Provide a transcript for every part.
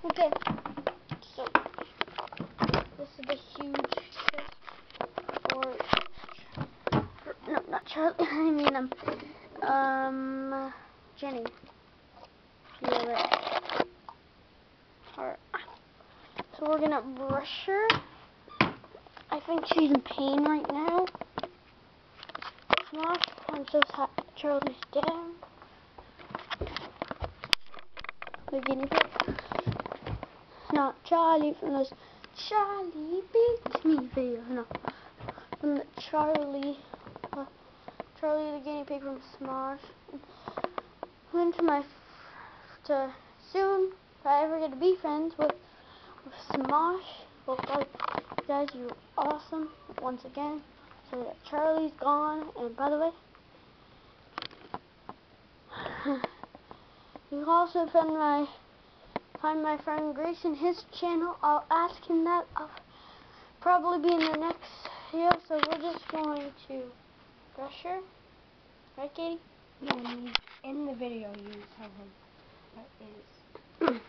Okay, so this is the huge kiss for no, not Charlie. I mean Jenny. Yeah, right. Alright. So we're gonna brush her. I think she's in pain right now. Smosh, I'm so sad Charlie's down. The guinea pig. Not Charlie from those Charlie beats me video. No, from the Charlie the guinea pig from Smosh. And to soon, if I ever get to be friends with Smosh, well, guys, you're awesome once again. So that Charlie's gone, and by the way, you can also find my friend Grayson, his channel. I'll ask him that. I'll probably be in the next video. So we're just going to brush her, right, Katie? In the video, you tell him what is.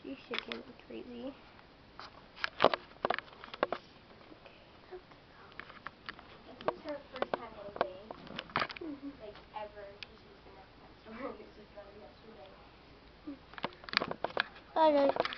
She's shaking like crazy. This is her first time anything, like ever. She's been at the pet store. This is yesterday. Bye, guys.